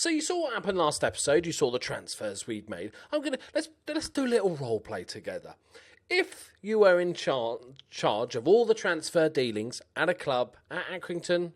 So you saw what happened last episode. You saw the transfers we'd made. Let's do a little role play together. If you were in charge of all the transfer dealings at a club at Accrington,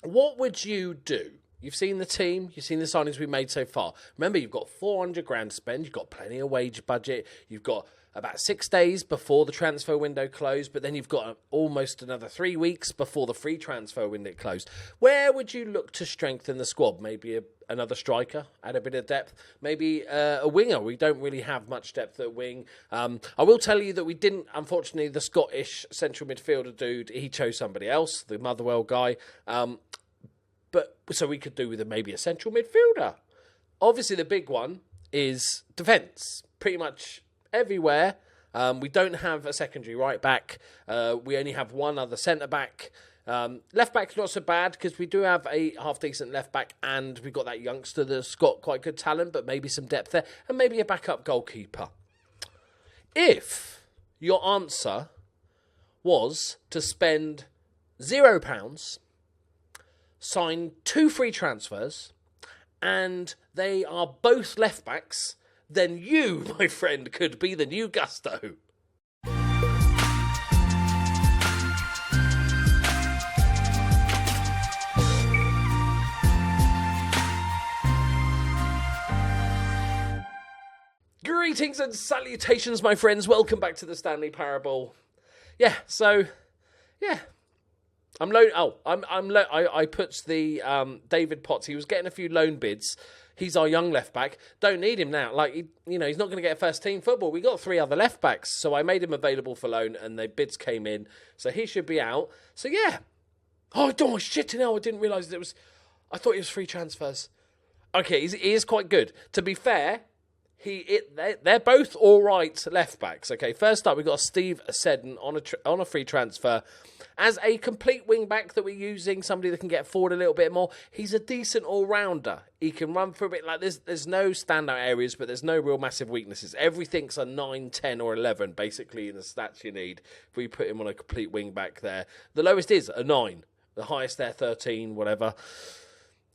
what would you do? You've seen the team, you've seen the signings we've made so far. Remember, you've got 400 grand to spend, you've got plenty of wage budget, you've got about 6 days before the transfer window closed, but then you've got almost another 3 weeks before the free transfer window closed. Where would you look to strengthen the squad? Maybe another striker, add a bit of depth, maybe a winger. We don't really have much depth at wing. I will tell you that we didn't, unfortunately, the Scottish central midfielder dude, he chose somebody else, the Motherwell guy. But so we could do with maybe a central midfielder. Obviously, the big one is defence. Pretty much everywhere. We don't have a secondary right back. We only have one other centre back. Left back's not so bad because we do have a half decent left back, and we've got that youngster that's got quite good talent, but maybe some depth there, and maybe a backup goalkeeper. If your answer was to spend £0, sign 2 free transfers, and they are both left backs, then you, my friend, could be the new Gusto. Greetings and salutations, my friends. Welcome back to the Stanley Parable. I put the David Potts. He was getting a few loan bids. He's our young left back. Don't need him now. He's not going to get first team football. We got 3 other left backs, so I made him available for loan, and the bids came in, so he should be out. So yeah. Oh shit! I didn't realise it was. I thought it was free transfers. Okay, he is quite good. To be fair. They're both all right left backs. Okay, first up we've got Steve Seddon on a free transfer as a complete wing back that we're using, somebody that can get forward a little bit more. He's a decent all rounder. He can run for a bit. There's no standout areas, but there's no real massive weaknesses. Everything's a 9, 10 or 11 basically in the stats you need if we put him on a complete wing back there. The lowest is a 9, the highest there 13, whatever.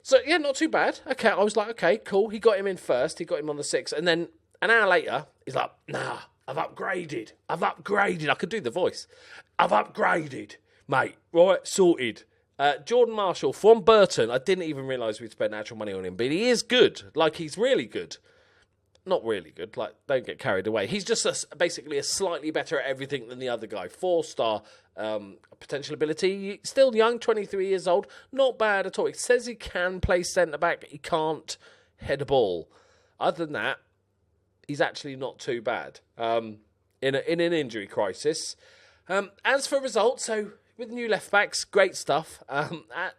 So, yeah, not too bad. Okay, I was like, okay, cool. He got him in first. He got him on the 6th. And then an hour later, he's like, nah, I've upgraded. I could do the voice. I've upgraded, mate. Right, sorted. Jordan Marshall from Burton. I didn't even realise we'd spent actual money on him. But he is good. He's really good. Not really good. Don't get carried away. He's just basically a slightly better at everything than the other guy. 4-star potential ability. Still young, 23 years old. Not bad at all. He says he can play centre-back. He can't head a ball. Other than that, he's actually not too bad in an injury crisis. As for results, so with new left-backs, great stuff.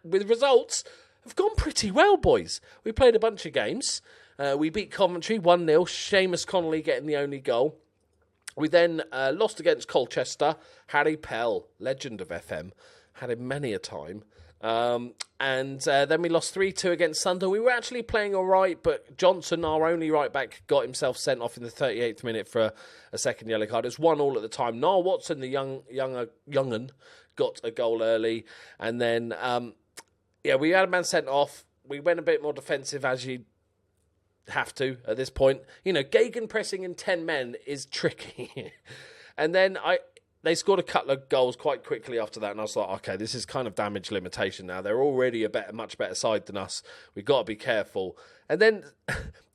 With results, have gone pretty well, boys. We played a bunch of games. We beat Coventry 1-0, Seamus Connolly getting the only goal. We then lost against Colchester. Harry Pell, legend of FM, had him many a time. And then we lost 3-2 against Sunderland. We were actually playing all right, but Johnson, our only right back, got himself sent off in the 38th minute for a second yellow card. It was 1-1 at the time. Niall Watson, the young'un, got a goal early. And then, we had a man sent off. We went a bit more defensive, as you have to at this point. Gegenpressing in 10 men is tricky. And then they scored a couple of goals quite quickly after that, and I was like, okay, this is kind of damage limitation now. They're already much better side than us. We've got to be careful. And then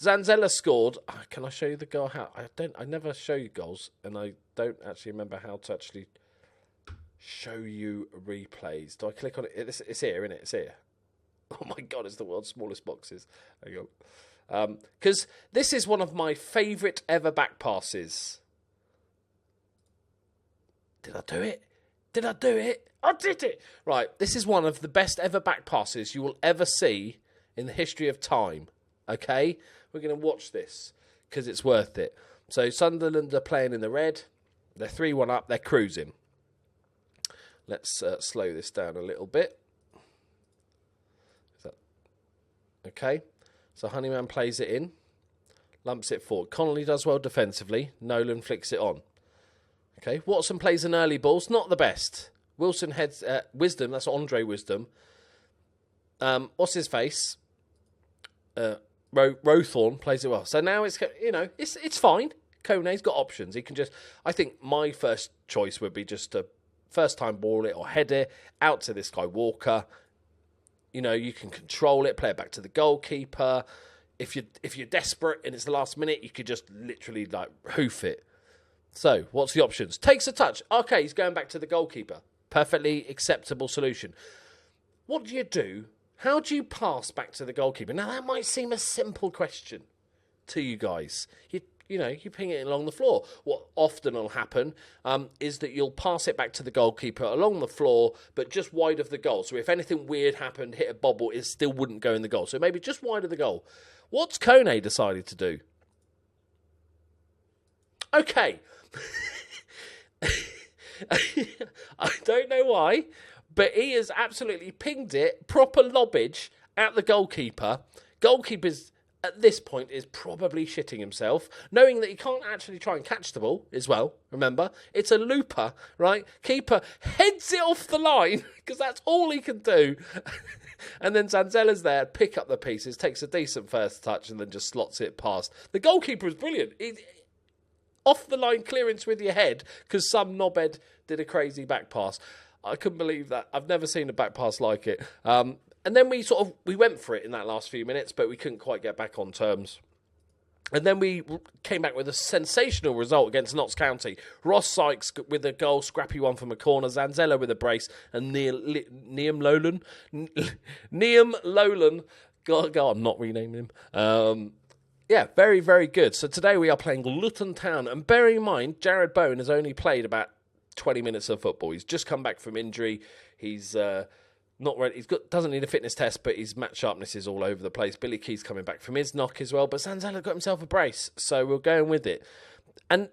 Zanzella scored. Can I show you the goal? I never show you goals, and I don't actually remember how to actually show you replays. Do I click on it? It's here, isn't it? It's here. Oh my God, it's the world's smallest boxes. There you go. Because this is one of my favourite ever back passes. Did I do it? I did it! Right, this is one of the best ever back passes you will ever see in the history of time. Okay? We're going to watch this because it's worth it. So Sunderland are playing in the red. They're 3-1 up. They're cruising. Let's slow this down a little bit. Okay? So Honeyman plays it in, lumps it forward. Connolly does well defensively. Nolan flicks it on. Okay, Watson plays an early ball. It's not the best. Wilson heads... Wisdom, that's Andre Wisdom. What's his face? Rowthorne plays it well. So now it's fine. Kone's got options. He can just... I think my first choice would be just to first-time ball it or head it out to this guy Walker. You can control it, play it back to the goalkeeper. If you're desperate and it's the last minute, you could just literally hoof it. So, what's the options? Takes a touch. Okay, he's going back to the goalkeeper. Perfectly acceptable solution. What do you do? How do you pass back to the goalkeeper? Now, that might seem a simple question to you guys. You ping it along the floor. What often will happen is that you'll pass it back to the goalkeeper along the floor, but just wide of the goal. So if anything weird happened, hit a bobble, it still wouldn't go in the goal. So maybe just wide of the goal. What's Kone decided to do? Okay. I don't know why, but he has absolutely pinged it, proper lobbage at the goalkeeper. Goalkeeper's at this point is probably shitting himself, knowing that he can't actually try and catch the ball as well. Remember, it's a looper, right? Keeper heads it off the line because that's all he can do. And then Zanzella's there, pick up the pieces, takes a decent first touch and then just slots it past. The goalkeeper is brilliant. Off the line clearance with your head because some knobhead did a crazy back pass. I couldn't believe that. I've never seen a back pass like it. And then we went for it in that last few minutes, but we couldn't quite get back on terms. And then we came back with a sensational result against Notts County. Ross Sykes with a goal, scrappy one from a corner, Zanzella with a brace, and Liam Lolan, God, I'm not renaming him. Yeah, very, very good. So today we are playing Luton Town. And bear in mind, Jared Bowen has only played about 20 minutes of football. He's just come back from injury. He's not ready. Doesn't need a fitness test, but his match sharpness is all over the place. Billy Key's coming back from his knock as well. But Zanzella got himself a brace, so we're going with it. And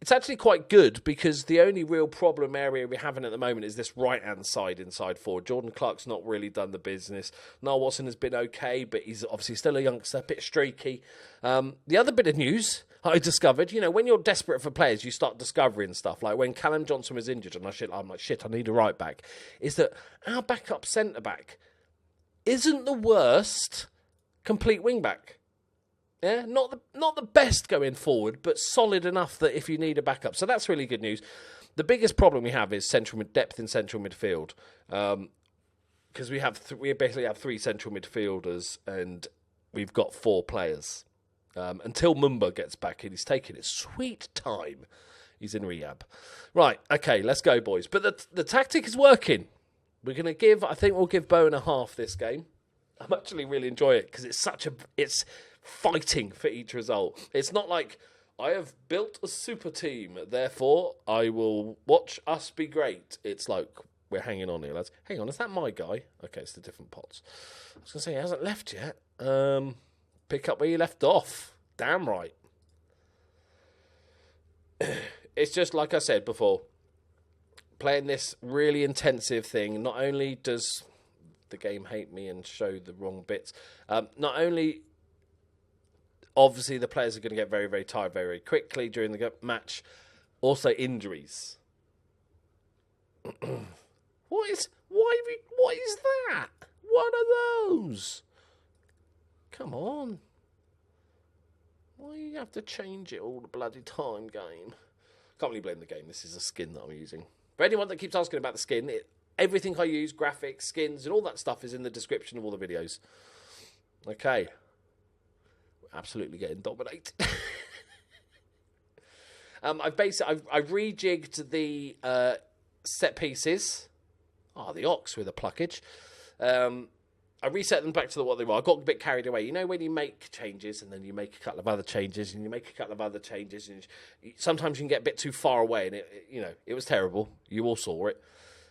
it's actually quite good because the only real problem area we're having at the moment is this right-hand side inside forward. Jordan Clark's not really done the business. Noel Watson has been okay, but he's obviously still a youngster, a bit streaky. The other bit of news I discovered, when you're desperate for players, you start discovering stuff. Like when Callum Johnson was injured, and I'm like, shit, I need a right back. Is that our backup centre-back isn't the worst complete wing-back. Yeah, not the best going forward, but solid enough that if you need a backup. So that's really good news. The biggest problem we have is depth in central midfield, because we basically have three central midfielders and we've got four players. Until Mumba gets back in, he's taking his sweet time. He's in rehab. Right, okay, let's go, boys. But the tactic is working. I think we'll give Bowen a half this game. I'm actually really enjoying it because it's fighting for each result. It's not like I have built a super team, therefore I will watch us be great. It's like we're hanging on here, lads. Hang on, is that my guy? Okay, it's the different pots. I was going to say he hasn't left yet. Pick up where you left off. Damn right. It's just like I said before, playing this really intensive thing. Not only does the game hate me and show the wrong bits, not only obviously the players are going to get very, very tired very, very quickly during the match, also injuries. What is that? What are those? Come on. Why do you have to change it all the bloody time, game? Can't really blame the game. This is a skin that I'm using. For anyone that keeps asking about the skin, everything I use, graphics, skins, and all that stuff is in the description of all the videos. Okay. We're absolutely getting dominated. I've rejigged the set pieces. The ox with a pluckage. I reset them back to what they were. I got a bit carried away. You know when you make changes and then you make a couple of other changes and you make a couple of other changes and sometimes you can get a bit too far away and it was terrible. You all saw it.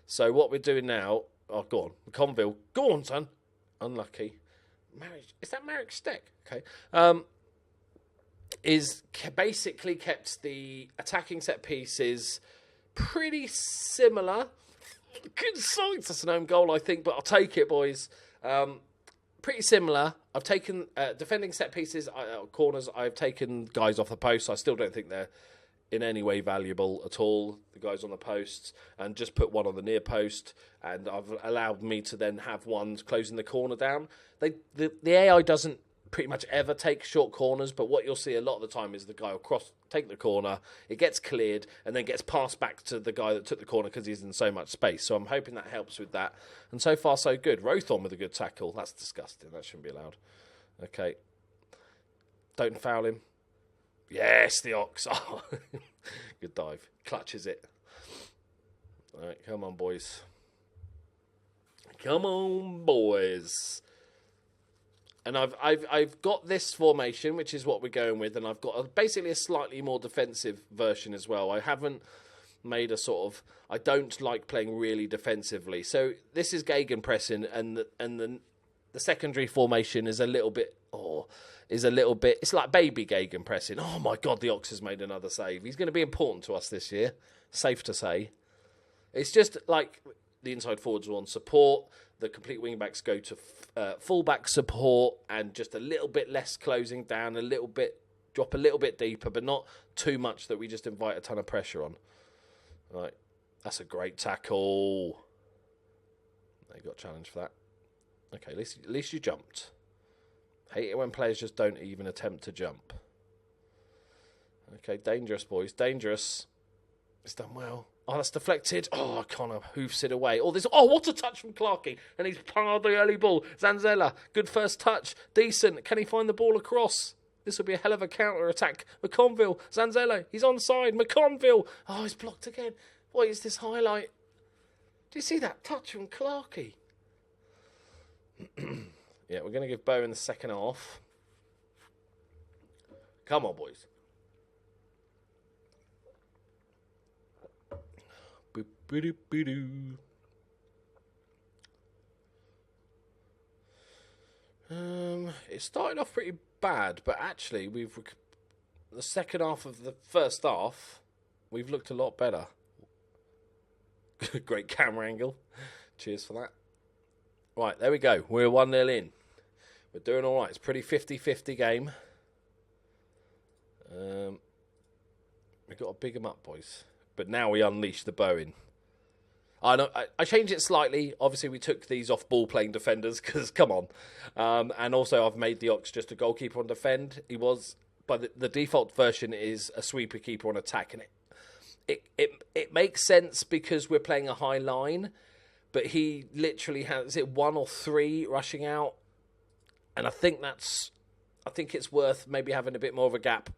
So what we're doing now... Oh, go on. Conville. Go on, son. Unlucky. Marriage. Is that Marek Steck? Okay. Is basically kept the attacking set pieces pretty similar. Good sight. That's an own goal, I think, but I'll take it, boys. Pretty similar. I've taken defending set pieces, corners. I've taken guys off the post. I still don't think they're in any way valuable at all, the guys on the posts, and just put one on the near post. And I've allowed me to then have one closing the corner down. The AI doesn't pretty much ever take short corners, but what you'll see a lot of the time is the guy will take the corner, it gets cleared, and then gets passed back to the guy that took the corner because he's in so much space. So I'm hoping that helps with that. And so far, so good. Rothorn with a good tackle. That's disgusting. That shouldn't be allowed. Okay. Don't foul him. Yes, the Ox. Oh, good dive. Clutches it. All right, come on, boys. Come on, boys. And I've got this formation, which is what we're going with, and I've got basically a slightly more defensive version as well. I haven't made a sort of... I don't like playing really defensively. So this is gegenpressing, and the secondary formation is a little bit... It's like baby gegenpressing. Oh my God, the Ox has made another save. He's going to be important to us this year. Safe to say. It's just like the inside forwards are on support. The complete wing-backs go to full-back support and just a little bit less closing down, drop a little bit deeper, but not too much that we just invite a ton of pressure on. Right, that's a great tackle. They got challenged for that. Okay, at least you jumped. Hate it when players just don't even attempt to jump. Okay, dangerous, boys, dangerous. It's done well. Oh, that's deflected. Oh, Connor hoofs it away. Oh, what a touch from Clarkey. And he's piled the early ball. Zanzella, good first touch. Decent. Can he find the ball across? This will be a hell of a counter-attack. McConville, Zanzella, he's onside. McConville. Oh, he's blocked again. What is this highlight? Do you see that touch from Clarkey? Yeah, we're going to give Bowen the second half. Come on, boys. It started off pretty bad, but actually the second half of the first half, we've looked a lot better. Great camera angle. Cheers for that. Right, there we go. We're 1-0 in. We're doing all right. It's a pretty 50-50 game. We've got to big them up, boys. But now we unleash the Bowen. I know I changed it slightly. Obviously, we took these off ball-playing defenders because, come on. And also, I've made the Ox just a goalkeeper on defend. He was, but the default version is a sweeper keeper on attack. And it makes sense because we're playing a high line. But he literally has, is it 1 or 3 rushing out? And I think it's worth maybe having a bit more of a gap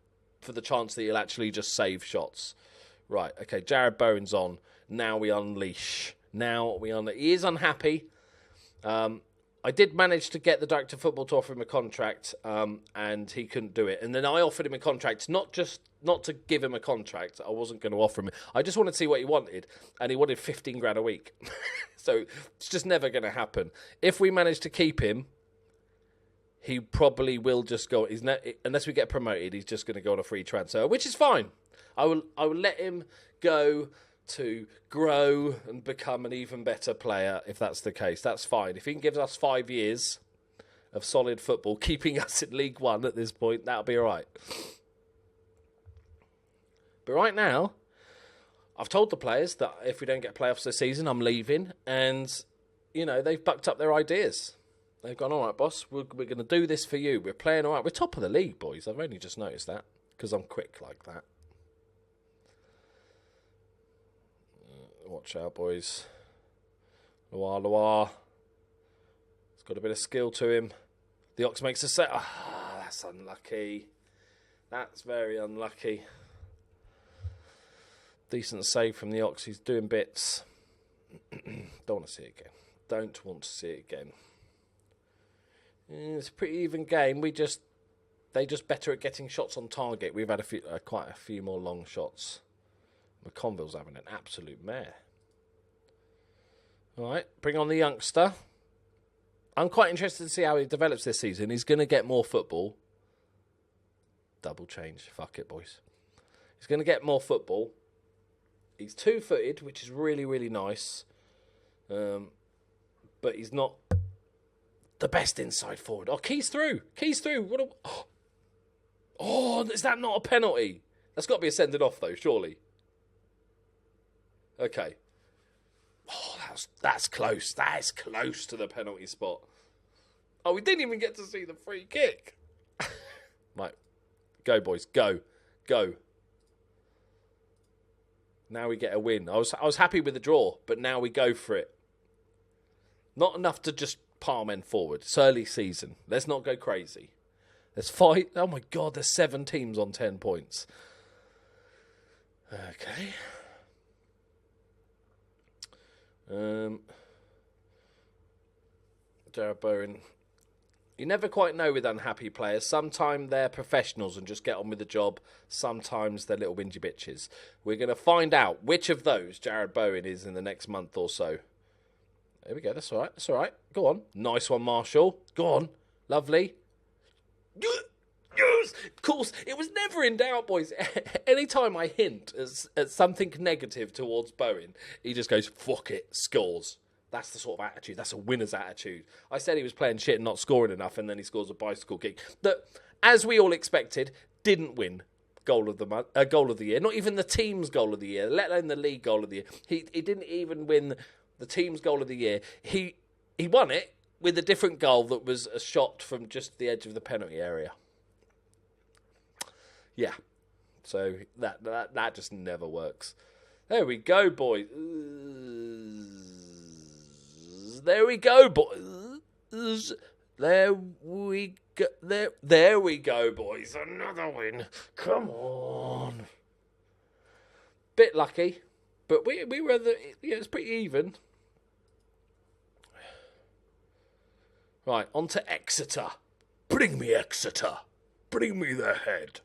for the chance that he'll actually just save shots. Right, okay, Jared Bowen's on. Now we unleash. He is unhappy. I did manage to get the director of football to offer him a contract, and he couldn't do it. And then I offered him a contract, not to give him a contract. I wasn't going to offer him. I just wanted to see what he wanted, and he wanted 15 grand a week. So it's just never going to happen. If we manage to keep him, he probably will just go. Unless we get promoted, he's just going to go on a free transfer, which is fine. I will let him go to grow and become an even better player if that's the case. That's fine. If he can give us 5 years of solid football, keeping us in League One at this point, that'll be all right. But right now, I've told the players that if we don't get playoffs this season, I'm leaving. And, they've bucked up their ideas. They've gone, all right, boss, we're going to do this for you. We're playing all right. We're top of the league, boys. I've only just noticed that because I'm quick like that. Watch out, boys. Loire. He's got a bit of skill to him. The Ox makes a set. Ah, that's unlucky. That's very unlucky. Decent save from the Ox. He's doing bits. Don't want to see it again. Don't want to see it again. It's a pretty even game. They just better at getting shots on target. We've had quite a few more long shots. McConville's having an absolute mare. All right, bring on the youngster. I'm quite interested to see how he develops this season. He's going to get more football. Double change. Fuck it, boys. He's going to get more football. He's 2-footed, which is really, really nice. But he's not the best inside forward. Oh, Keys through. Oh, is that not a penalty? That's got to be a sending off, though, surely. Okay. Oh, that's close. That is close to the penalty spot. Oh, we didn't even get to see the free kick. Right, go boys, go. Now we get a win. I was happy with the draw, but now we go for it. Not enough to just palm end forward. It's early season. Let's not go crazy. Let's fight. Oh my God, there's 7 teams on 10 points. Okay. Jared Bowen. You never quite know with unhappy players. Sometimes they're professionals and just get on with the job. Sometimes they're little whingy bitches. We're going to find out which of those Jared Bowen is in the next month or so. There we go. That's all right. That's all right. Go on. Nice one, Marshall. Go on. Lovely. Yes! Of course, it was never in doubt, boys. Anytime I hint at something negative towards Bowen, he just goes, fuck it, scores. That's the sort of attitude. That's a winner's attitude. I said he was playing shit and not scoring enough, and then he scores a bicycle kick that, as we all expected, didn't win goal of the year. Not even the team's goal of the year, let alone the league goal of the year. He didn't even win the team's goal of the year. He won it with a different goal that was a shot from just the edge of the penalty area. Yeah, so that just never works. There we go, boys. There we go, boys. There we go. There we go, boys. Another win. Come on. Bit lucky, but we were it's pretty even. Right, on to Exeter. Bring me Exeter. Bring me their head.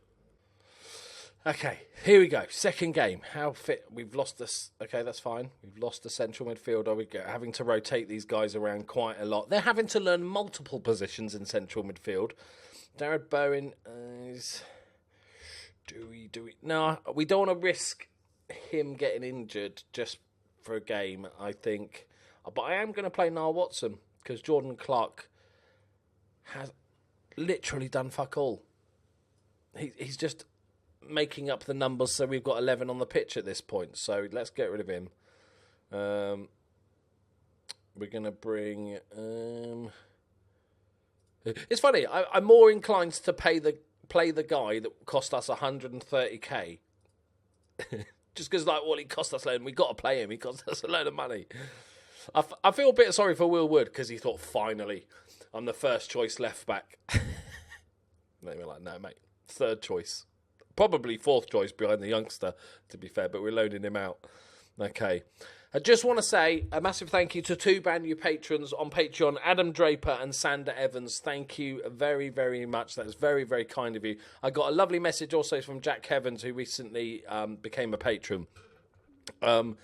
Okay, here we go. Second game. How fit? We've lost this. Okay, that's fine. We've lost the central midfielder. We're having to rotate these guys around quite a lot. They're having to learn multiple positions in central midfield. Jared Bowen is... Do we? No, we don't want to risk him getting injured just for a game, I think. But I am going to play Niall Watson because Jordan Clark has literally done fuck all. He's just making up the numbers, so we've got 11 on the pitch at this point. So let's get rid of him. We're going to bring... It's funny, I'm more inclined to play the guy that cost us 130k. Just because, he cost us a load, we got to play him. He cost us a load of money. I feel a bit sorry for Will Wood because he thought, finally, I'm the first choice left back. They were like, no, mate, third choice. Probably fourth choice behind the youngster, to be fair, but we're loaning him out. Okay. I just want to say a massive thank you to 2 brand new patrons on Patreon, Adam Draper and Sander Evans. Thank you very, very much. That's very, very kind of you. I got a lovely message also from Jack Evans, who recently became a patron. And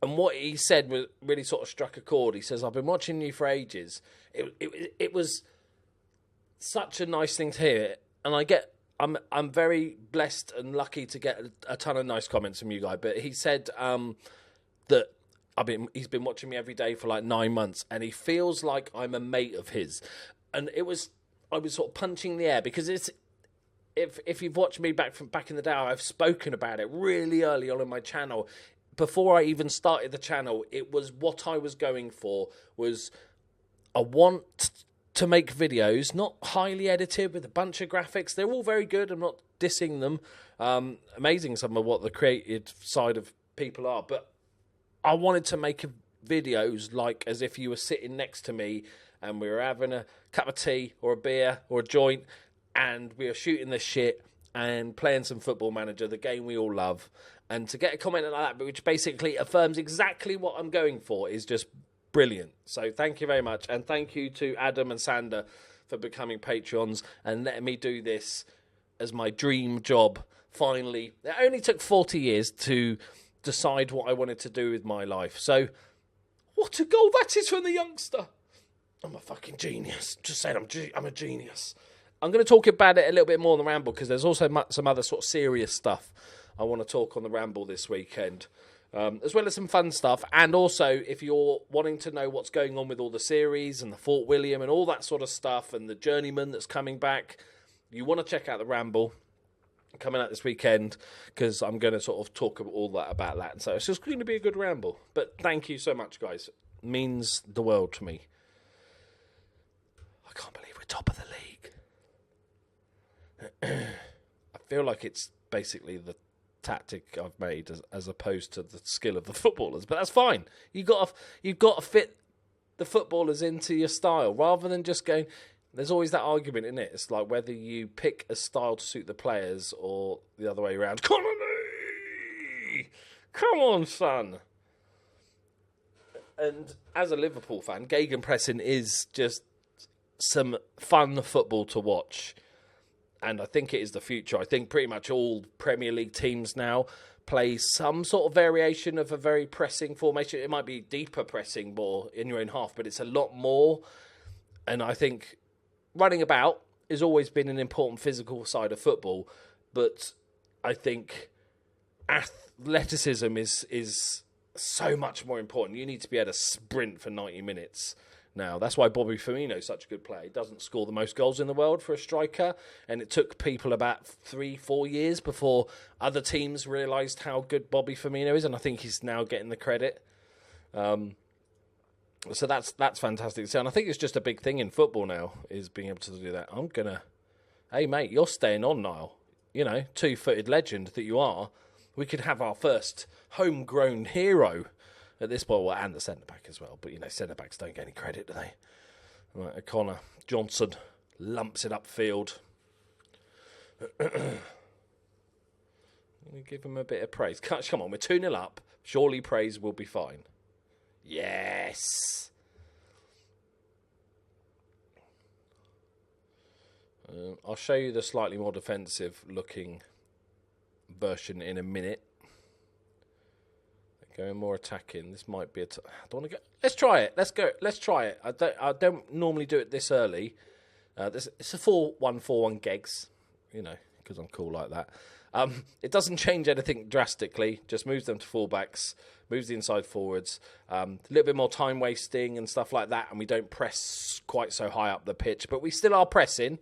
what he said was really sort of struck a chord. He says, I've been watching you for ages. It was such a nice thing to hear. And I'm very blessed and lucky to get a ton of nice comments from you guys. But he said that he's been watching me every day for like 9 months, and he feels like I'm a mate of his. And I was sort of punching the air because if you've watched me back in the day, I've spoken about it really early on in my channel. Before I even started the channel, it was what I was going for was I want to make videos, not highly edited with a bunch of graphics. They're all very good. I'm not dissing them. Amazing some of what the creative side of people are. But I wanted to make videos like as if you were sitting next to me and we were having a cup of tea or a beer or a joint and we were shooting this shit and playing some Football Manager, the game we all love. And to get a comment like that, which basically affirms exactly what I'm going for, is just brilliant. So thank you very much. And thank you to Adam and Sander for becoming Patreons and letting me do this as my dream job. Finally, it only took 40 years to decide what I wanted to do with my life. So what a goal that is from the youngster. I'm a fucking genius. Just saying, I'm a genius. I'm going to talk about it a little bit more on the Ramble because there's also some other sort of serious stuff I want to talk on the Ramble this weekend. As well as some fun stuff. And also, if you're wanting to know what's going on with all the series and the Fort William and all that sort of stuff and the Journeyman that's coming back, you want to check out the Ramble coming out this weekend because I'm going to sort of talk about that. And so it's just going to be a good Ramble. But thank you so much, guys. It means the world to me. I can't believe we're top of the league. feel like it's basically the tactic I've made as opposed to the skill of the footballers. But that's fine. You've got to fit the footballers into your style rather than just going. There's always that argument in it. It's like whether you pick a style to suit the players or the other way around. Connolly! Come on, son. And as a Liverpool fan, gegenpressing is just some fun football to watch. And I think it is the future. I think pretty much all Premier League teams now play some sort of variation of a very pressing formation. It might be deeper pressing more in your own half, but it's a lot more. And I think running about has always been an important physical side of football. But I think athleticism is so much more important. You need to be able to sprint for 90 minutes. Now, that's why Bobby Firmino is such a good player. He doesn't score the most goals in the world for a striker, and it took people about 3-4 years before other teams realised how good Bobby Firmino is, and I think he's now getting the credit. So that's fantastic. So, and I think it's just a big thing in football now, is being able to do that. Hey, mate, you're staying on, Niall. You know, two-footed legend that you are. We could have our first homegrown hero at this point, and the centre-back as well. But, you know, centre-backs don't get any credit, do they? Right, O'Connor, Johnson lumps it upfield. Give him a bit of praise. Come on, we're 2-0 up. Surely praise will be fine. Yes! I'll show you the slightly more defensive-looking version in a minute. Going more attacking. This might be I don't want to go. Let's try it. Let's go. Let's try it. I don't normally do it this early. It's a 4-1-4-1 Gegs, you know, because I'm cool like that. It doesn't change anything drastically. Just moves them to fullbacks, moves the inside forwards. A little bit more time wasting and stuff like that, and we don't press quite so high up the pitch, but we still are pressing.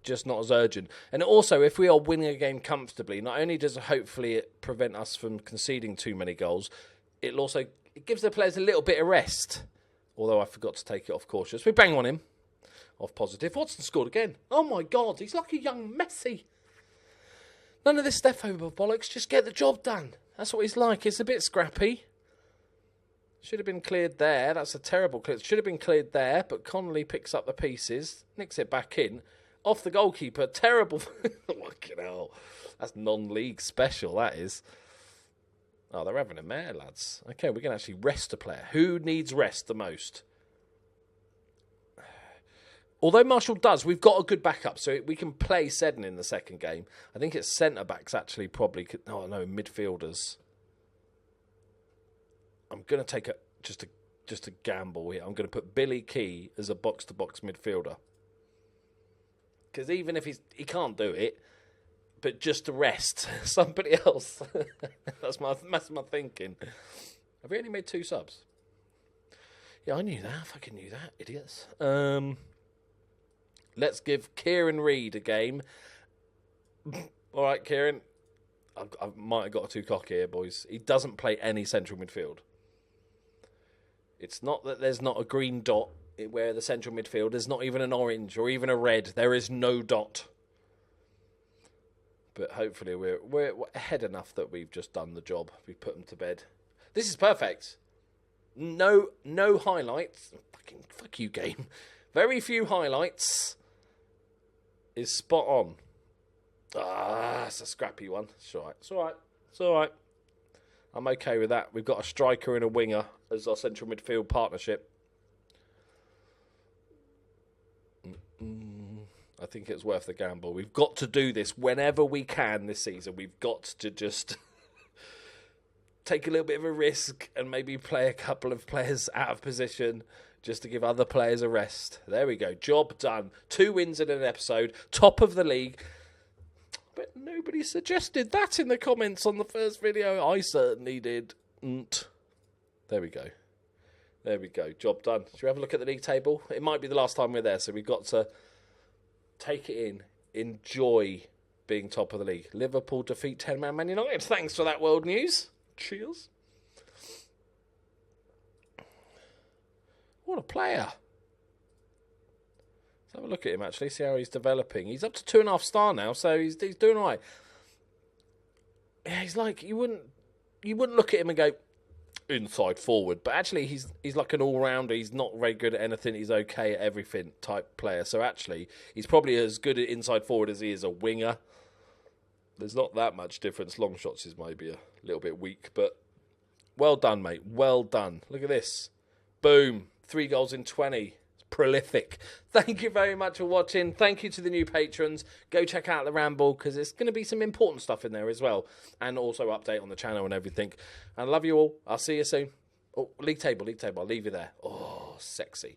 Just not as urgent. And also, if we are winning a game comfortably, not only does it hopefully it prevent us from conceding too many goals, it gives the players a little bit of rest. Although I forgot to take it off cautious. We bang on him. Off positive. Watson scored again. Oh my God, he's like a young Messi. None of this step over bollocks, just get the job done. That's what he's like. It's a bit scrappy. Should have been cleared there. That's a terrible clear. Should have been cleared there, but Connolly picks up the pieces, nicks it back in. Off the goalkeeper, terrible. Fucking hell. That's non-league special, that is. Oh, they're having a mare, lads. Okay, we can actually rest a player. Who needs rest the most? Although Marshall does, we've got a good backup, so we can play Seddon in the second game. I think it's centre-backs actually probably. Oh, no, midfielders. I'm going to take just a gamble here. I'm going to put Billy Key as a box-to-box midfielder. Because even if he can't do it, but just to rest somebody else. that's my thinking. Have we only made 2 subs? Yeah, I knew that. I fucking knew that. Idiots. Let's give Kieran Reid a game. All right, Kieran. I might have got too cocky here, boys. He doesn't play any central midfield. It's not that there's not a green dot where the central midfield, there's not even an orange or even a red. There is no dot. But hopefully we're ahead enough that we've just done the job. We put them to bed. This is perfect. No highlights. Fuck you, game. Very few highlights. Is spot on. It's a scrappy one. It's all right. I'm okay with that. We've got a striker and a winger as our central midfield partnership. I think it's worth the gamble. We've got to do this whenever we can this season. We've got to just take a little bit of a risk and maybe play a couple of players out of position just to give other players a rest. There we go. Job done. 2 wins in an episode. Top of the league. But nobody suggested that in the comments on the first video. I certainly did. There we go. Job done. Should we have a look at the league table? It might be the last time we're there, so we've got to take it in. Enjoy being top of the league. Liverpool defeat 10-man Man United. Thanks for that world news. Cheers. What a player. Let's have a look at him, actually, see how he's developing. He's up to 2.5 star now, so he's doing all right. Yeah, he's like, you wouldn't look at him and go, inside forward, but actually he's like an all-rounder. He's not very good at anything, he's okay at everything type player. So actually he's probably as good at inside forward as he is a winger. There's not that much difference. Long shots is maybe a little bit weak, but well done, mate, well done. Look at this, boom, 3 goals in 20. Prolific. Thank you very much for watching. Thank you to the new patrons. Go check out the Ramble, because there's going to be some important stuff in there as well, and also update on the channel and everything. And I love you all. I'll see you soon. Oh, league table, I'll leave you there. Oh, sexy.